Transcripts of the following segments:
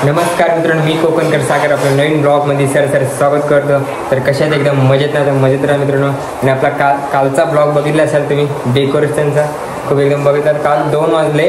नमस्कार मित्रांनो, मी कोकणकर सागर आपल्या नवीन ब्लॉगमध्ये सर स्वागत करतो. तर कशात एकदम मजेत राहा मित्रांनो. आणि आपला कालचा ब्लॉग बघितला असाल तुम्ही डेकोरेशनचा, खूप एकदम बघितला. काल 2 वाजले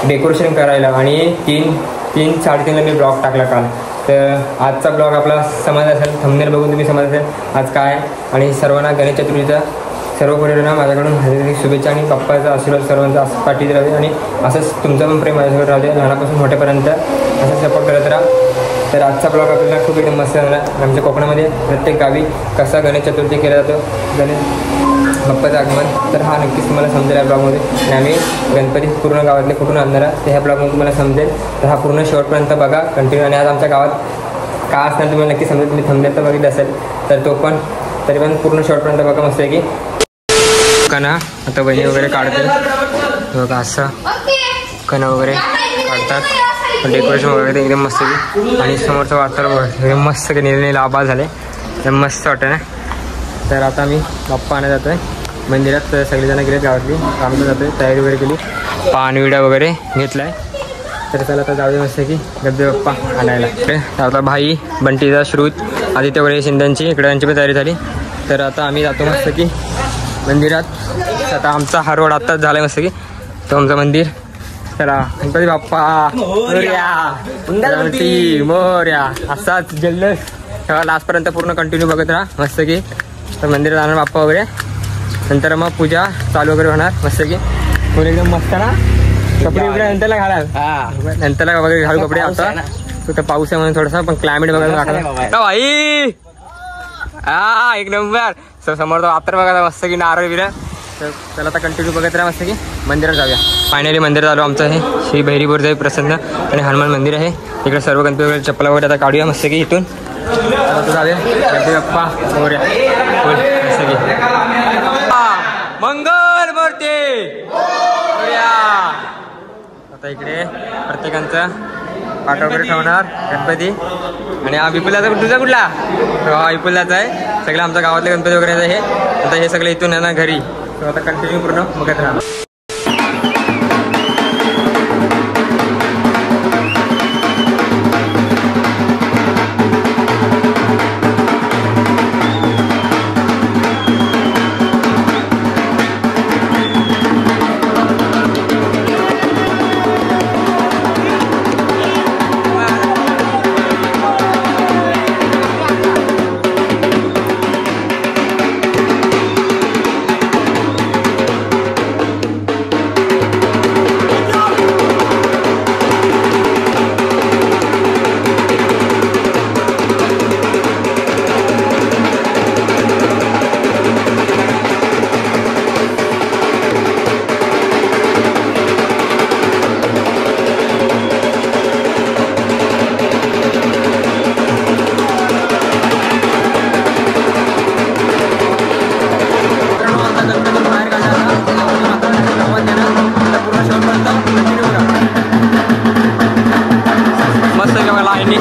डेकोरेशन करायला आणि 3-3:30ला मी ब्लॉग टाकला काल. तर आजचा ब्लॉग आपला समजला असेल, थंबनेल बघून तुम्ही समजला असेल आज काय. आणि सर्वांना गणेश चतुर्थीचा सर्व परिणाम माझ्याकडून हार्दिक शुभेच्छा आणि बाप्पाचा आशीर्वाद सर्वांचा पाठीत राहू दे. आणि असंच तुमचा पण प्रेम माझ्यासोबत राहू दे, लहानापासून मोठ्यापर्यंत असं सपोर्ट करत राहा. तर आजचा ब्लॉग आपल्याला खूप एकदम मस्त झाला. आमच्या कोकणामध्ये प्रत्येक गावी कसा गणेश चतुर्थी केला जातो, गणेश बाप्पाचं आगमन, तर हा नक्कीच तुम्हाला समजेल या ब्लॉगमध्ये. आणि आम्ही गणपती पूर्ण गावातले कुठून आणणार ते ह्या ब्लॉगमध्ये तुम्हाला समजेल. तर हा पूर्ण शेवटपर्यंत बघा कंटिन्यू. आणि आज आमच्या गावात का असणार तुम्हाला नक्की समजेल. तुम्ही थंबनेल तर बघितलं असेल तर तो पण तरी पण पूर्ण शेवटपर्यंत बघा. मस्त आहे की कणा आता बहिणी वगैरे काढते बघा, असं कणा वगैरे काढतात. डेकोरेशन वगैरे एकदम मस्त की. आणि समोरचं वातावरण एकदम मस्त की निरनिराळे आभाळ झाले, एकदम मस्त वाटतं ना. तर आता मी बाप्पा आणायला जातो आहे मंदिरात. तर सगळेजण गेले गावातली, आमचं जातो आहे, तयारी वगैरे केली, पान विडा वगैरे घेतला आहे. तर चला आता जाऊ दे मस्त की गणपती बाप्पा आणायला. आता भाई बंटीचा श्रुत आदित्य वगैरे शिंद्यांची इकडे यांची पण तयारी झाली. तर आता आम्ही जातो मस्त की मंदिरात. आता आमचा हा रोड आत्ताच झाला मस्त की तो आमचं मंदिर. चला गणपती बाप्पा मोरया असाच जल्लोष तेव्हा लास्टपर्यंत पूर्ण कंटिन्यू बघत राहा मस्त की. तर मंदिरात जाणार बाप्पा वगैरे, नंतर मग पूजा चालू वगैरे होणार मस्त की. पूर्ण एकदम मस्त ना. कपडे वगैरे नंतरला घाला, नंतरला वगैरे घालू कपडे. आता तर पाऊस आहे म्हणून थोडासा, पण क्लायमेट बघायला टाकला भाई. हा एक नंबर. समोर तो वातर बघा मस्त की नारळ बिरळ. तर त्याला आता कंटिन्यू बघत राहा मस्त की मंदिरात जाऊया. फायनली मंदिरात आलो आमचं हे श्री भैरीबोरदेव प्रसन्न आणि हनुमान मंदिर आहे. इकडे सर्व गणपती वगैरे चप्पला वगैरे आता काढूया मस्त की इथून. आता जाऊया गणपती बाप्पा मोरया मस्त की. मंगल मूर्ती मोरया. आता इकडे प्रत्येकांचा पाठ वगैरे ठेवणार गणपती. आणि हा विपुलाचा तुझा कुठला? हा विपुलाचा आहे. सगळे आमच्या गावातले गणपती वगैरे आहे. आता हे सगळे इथून येणार घरी. तर आता कंटिन्यू पूर्ण बघत राहा.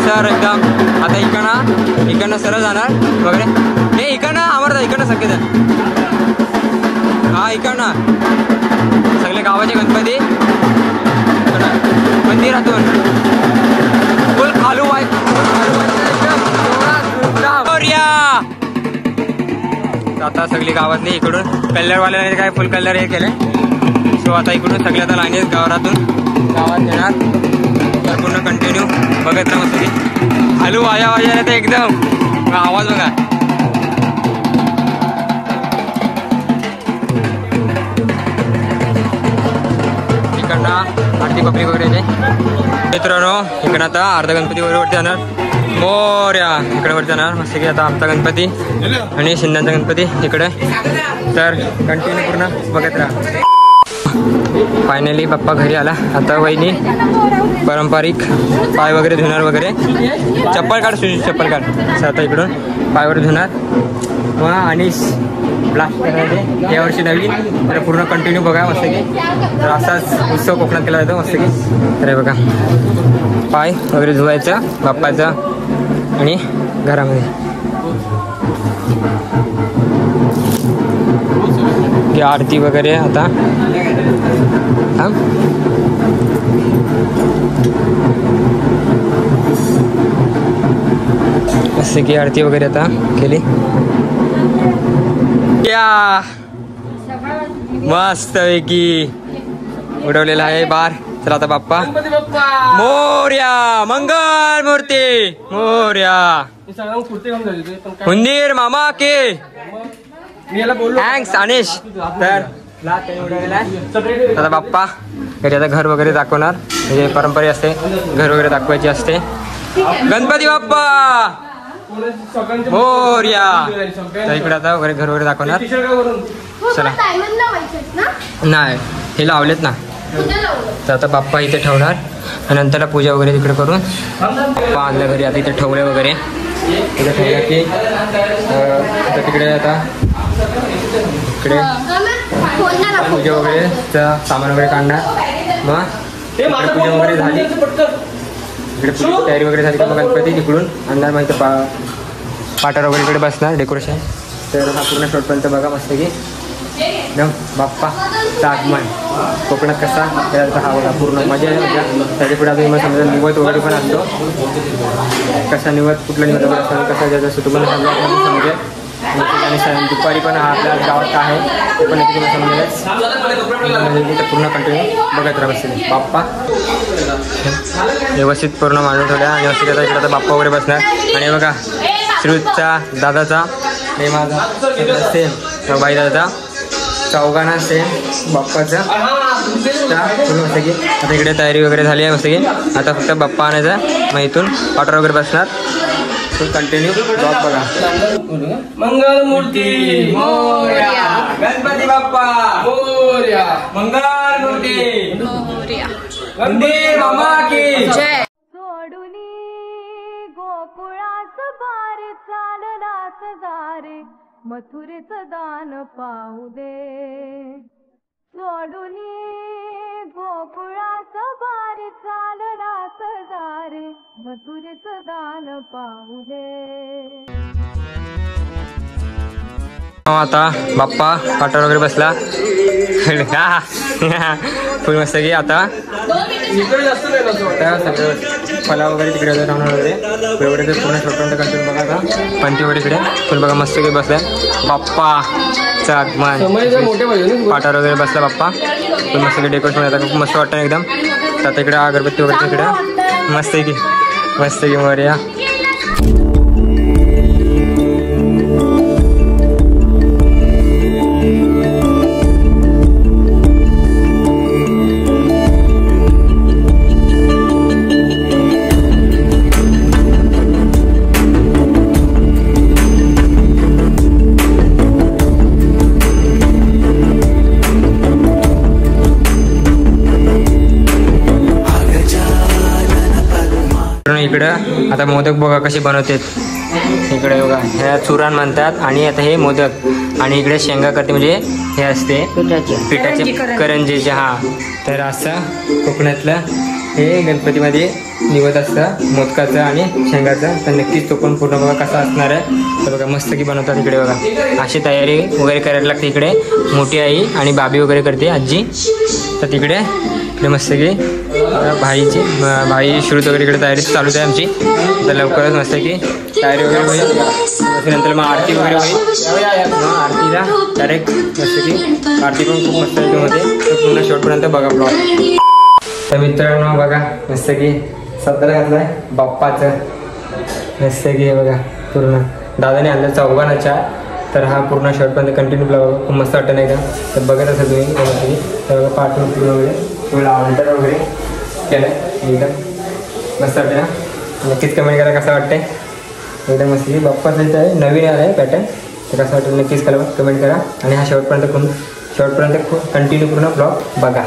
सर एकदम आता इकडनं सरळ जाणार वगैरे. हे इकडनं आवडतं, इकडनं सगळे जण. हा इकडनं सगळे गावाचे गणपती मंदिरातून फुल खालू वाय. आता सगळी गावातली इकडून कलरवाल्याने काय फुल कलर हे केले. सो आता इकडून सगळे आता लाईनीत गावातून गावात येणार. तर पूर्ण कंटिन्यू बघत राहा मस्त की. हलू वाया तर एकदम आवाज बघा. इकडनं आरती पब्लिक वगैरे येते मित्रांनो. इकडं आता अर्धा गणपती वगैरे वरती जाणार मोरया इकडे वरती जाणार मस्त की. आता आमचा गणपती आणि शिंद्यांचा गणपती इकडे. तर कंटिन्यू पूर्ण बघत राहा. फायनली बाप्पा घरी आला. आता वहिनी पारंपरिक पाय वगैरे धुणार वगैरे. चप्पल काढ सुजी, चप्पल काढ. आता इकडून पाय वगैरे धुणार मग आणि ब्लास्ट करणार यावर्षी नवीन. तर पूर्ण कंटिन्यू बघा मस्त की. तर असाच उत्सव कोकणात केला जातो मस्त की. तर बघा पाय वगैरे धुवायचा बाप्पाचा आणि घरामध्ये. की आरती वगैरे आता मस्त की आरती वगैरे आता केली या मस्त पैकी उडवलेला आहे बार. चला आता बाप्पा मोर्या मंगल मूर्ती मोर्या हुंदीर मामा के थँक्स अनिश. तर आता बाप्पा घरी आता घर वगैरे दाखवणार म्हणजे परंपरा असते घर वगैरे दाखवायची असते. गणपती बाप्पा मोर्या. तर इकडे आता वगैरे घर वगैरे दाखवणार. चला नाही हे लावलेत ना. तर आता बाप्पा इथे ठेवणार आणि नंतरला पूजा वगैरे तिकडे करून आणल्या घरी. आता इथे ठेवले वगैरे इथे ठेवल्या की आता तिकडे आता इकडे पूजा वगैरे सामान वगैरे काढणार. मग पूजा वगैरे झाली इकडे तयारी वगैरे झाली का मग गणपती तिकडून आणणार. मग इथं पाटार वगैरे इकडे बसणार डेकोरेशन. तर हा पूर्ण शॉर्टपर्यंत बघा मस्त की एकदम बाप्पाचं आगमन कोकणात कसा हा बघा पूर्ण मजा आहे. त्याच्या पुढे आता समजा निवत वगैरे पण असतो कसा निवत कुठला निवत वगैरे असतो कसा ज्याचा असतो तुम्हाला समजेल. आणि दुपारी पण हा आपल्या गावात आहे ते पण तुम्हाला समजेल. पूर्ण कंटिन्यू बघत राहा बसले बाप्पा व्यवस्थित पूर्ण मांडून ठेवल्या आणि व्यवस्थित आता इकडे आता बाप्पा वगैरे बसणार. आणि बघा श्रुतचा दादाचा हे माझा सेम बाई दादाचा चौघांना सेम बाप्पाचा मस्त की. आता इकडे तयारी वगैरे झाली आहे मस्त की. आता फक्त बाप्पा आणायचा मग इथून ऑर्डर वगैरे बसणार. कंटिन्यू जॉब बघा. मंगल मूर्ती मोरया गणपती बाप्पा मोरया मंगल मूर्ती मोरया वंदे मामा की जय. सोडूनी गोकुळास बार चाललास दारे मथुरेचं दान पाहू दे. सोडूनी गोकुळास बार चाललास दारे मथुरेचं दान पाहू दे. आता बाप्पा पाटावर वगैरे बसला फुल मस्त की. आता फला वगैरे तिकडे राहणार वगैरे वगैरे पूर्ण छोटं कंटिन्यू बघा. आता पंती वगैरे इकडे फुल बघा मस्त की बसलाय बाप्पाचं आगमन. पाटावर वगैरे बसला बाप्पा फुल मस्त की. डेकोरेशन आता खूप मस्त वाटतं एकदम. तर आता इकडे अगरबत्ती वगैरे तिकडे मस्त की मोरया. इकडं आता मोदक बघा कसे बनवतात. इकडे बघा ह्या चुराण म्हणतात आणि आता हे मोदक आणि इकडे शेंगा करते म्हणजे हे असते पिठाचे करंजीचे. हा तर असं कोकणातलं हे गणपतीमध्ये निवत असतं मोदकाचं आणि शेंगाचं. तर नक्कीच तो पण पूर्ण बघा कसा असणार आहे. तर बघा मस्त की बनवतात इकडे बघा. अशी तयारी वगैरे करायला लागते. इकडे मोठी आई आणि बाबी वगैरे करते आजी. तर तिकडे मस्त की भाई श्रुत वगैरे इकडे तयारी चालूच आहे आमची. तर लवकरच मस्त की तयारी वगैरे होईल. नंतर मग आरती वगैरे होईल. मग आरतीला डायरेक्ट मस्त की आरती पण खूप मस्त होते. तर पूर्ण शेवटपर्यंत बघा ब्लॉग. तर मित्रांनो बघा मस्त की सदर घातलं आहे बाप्पाचं मस्त की बघा पूर्ण दादाने आणलं चौघांना. तर हा पूर्ण शेवटपर्यंत कंटिन्यू ब्लॉग खूप मस्त वाटतं नाही का. तर बघत असेल तुम्ही तर बघा पाठवून पूर्ण वगैरे थोडं ऑल्टर वगैरे केलं एकदम मस्त वाटतं ना. नक्कीच कमेंट करा कसं वाटतंय. एकदम मस्त की बाप्पाचं इथं आहे नवीन आलं आहे पॅटर्न. तर कसं वाटतं नक्कीच कमेंट करा. आणि हा शेवटपर्यंत खूप कंटिन्यू पूर्ण ब्लॉग बघा.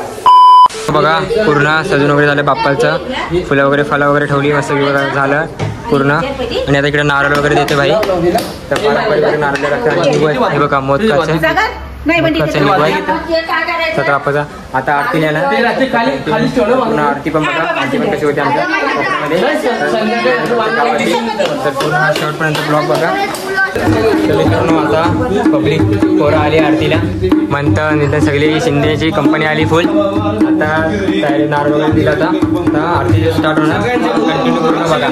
बघा पूर्ण सजून वगैरे झालं बाप्पाचं. फुलं वगैरे फळं वगैरे ठेवली मस्त की बघा झालं पूर्ण. आणि आता इकडे नारळ वगैरे देते भाई. तर पारंपरिक नारळ लागतं. हे बघा मोदकाचं तर बाप्पाचा आता आरती लिहायला पूर्ण आरती पण बघा. आरती पण कशी होते आमच्या कोकणामध्ये. तर पूर्ण हा शेवटपर्यंत ब्लॉग बघा. तर मित्रांनो आता पब्लिक पोरं आली आरतीला म्हणतं निदान सगळी शिंदेची कंपनी आली फुल. आता तयारी नारळ वगैरे दिला होता. आता आरती स्टार्ट होणार कंटिन्यू पूर्ण बघा.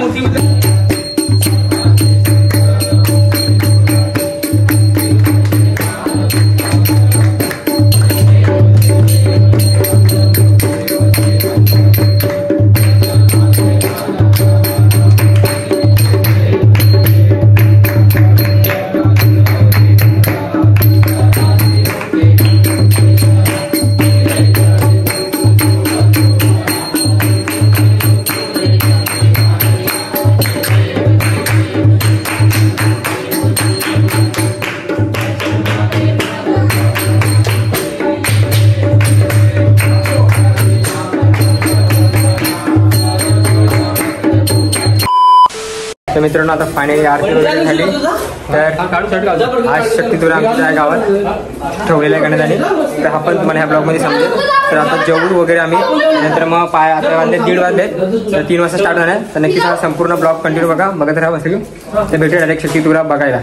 मित्रांनो आता फायनली आरती वगैरे झाली. तर आज शक्तितुरा आमच्या गावात ठेवलेल्या करण्यात आली. तर हा पण तुम्हाला ह्या ब्लॉगमध्ये समजेल. तर आता जेवू वगैरे आम्ही नंतर मग पाय आता वाजले 1:30 वाजले. तर 3 वाजता स्टार्ट होणार. तर नक्कीच हा संपूर्ण ब्लॉग कंटिन्यू बघा. बघत राहा बसली. तर भेटूया डायरेक्ट शक्तितुरा बघायला.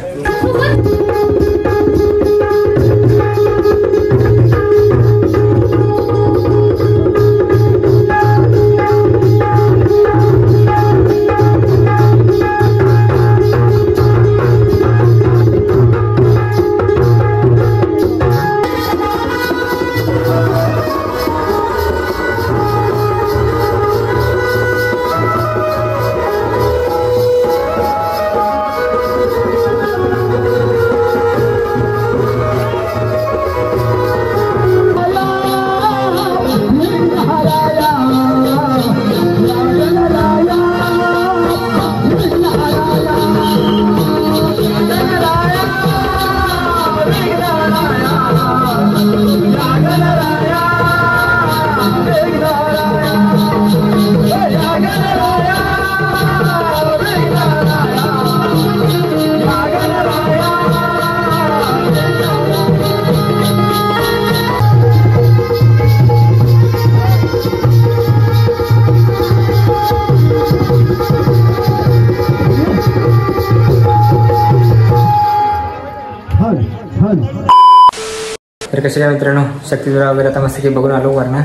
तर कसे काय मित्रांनो शक्तितुरा वगैरे आता मस्त की बघून आलो वरना.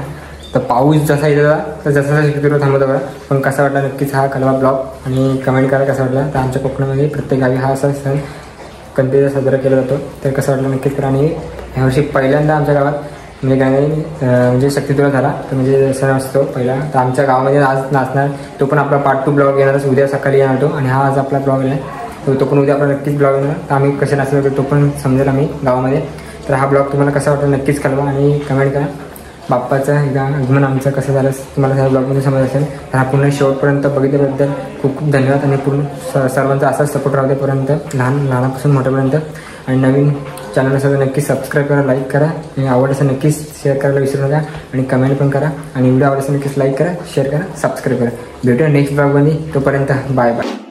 तर पाऊस जसा येतो तर जसा शक्तितुरा थांबत होता. पण कसा वाटला नक्कीच हा कलवा ब्लॉग आणि कमेंट करा कसा वाटला. तर आमच्या कोकणामध्ये प्रत्येक गावी हा असा सण कंटिन्यू साजरा केला जातो. तर कसं वाटलं नक्कीच करा. आणि ह्यावर्षी पहिल्यांदा आमच्या गावात म्हणजे काय नाही म्हणजे शक्तितुरा झाला. तर म्हणजे सण असतो पहिला. तर आमच्या गावामध्ये आज नाचणार तो पण आपला पार्ट 2 ब्लॉग येणारच. उद्या सकाळी येणार तो. आणि हा आज आपला ब्लॉग आहे तो पण उद्या आपला नक्कीच ब्लॉग येणार. तर आम्ही कसे नाचलो तो पण समजेल आम्ही गावामध्ये. तर हा ब्लॉग तुम्हाला कसा वाटला नक्कीच कळवा आणि कमेंट करा. बाप्पाचं आगमन आमचं कसं झालं तुम्हाला ह्या ब्लॉगमध्ये समजत असेल. तर हा पूर्ण शेवटपर्यंत बघितल्याबद्दल खूप खूप धन्यवाद. आणि पूर्ण सर्वांचा असाच सपोर्ट राहू देपर्यंत लहानापासून मोठ्यापर्यंत. आणि नवीन चॅनल असेल तर नक्की सबस्क्राईब करा, लाईक करा. आणि आवड असेल नक्कीच शेअर करायला विसरू नका. आणि कमेंट पण करा. आणि व्हिडिओ आवड असेल नक्कीच लाईक करा, शेअर करा, सबस्क्राईब करा. भेटूया नेक्स्ट ब्लॉगमध्ये. तोपर्यंत बाय बाय.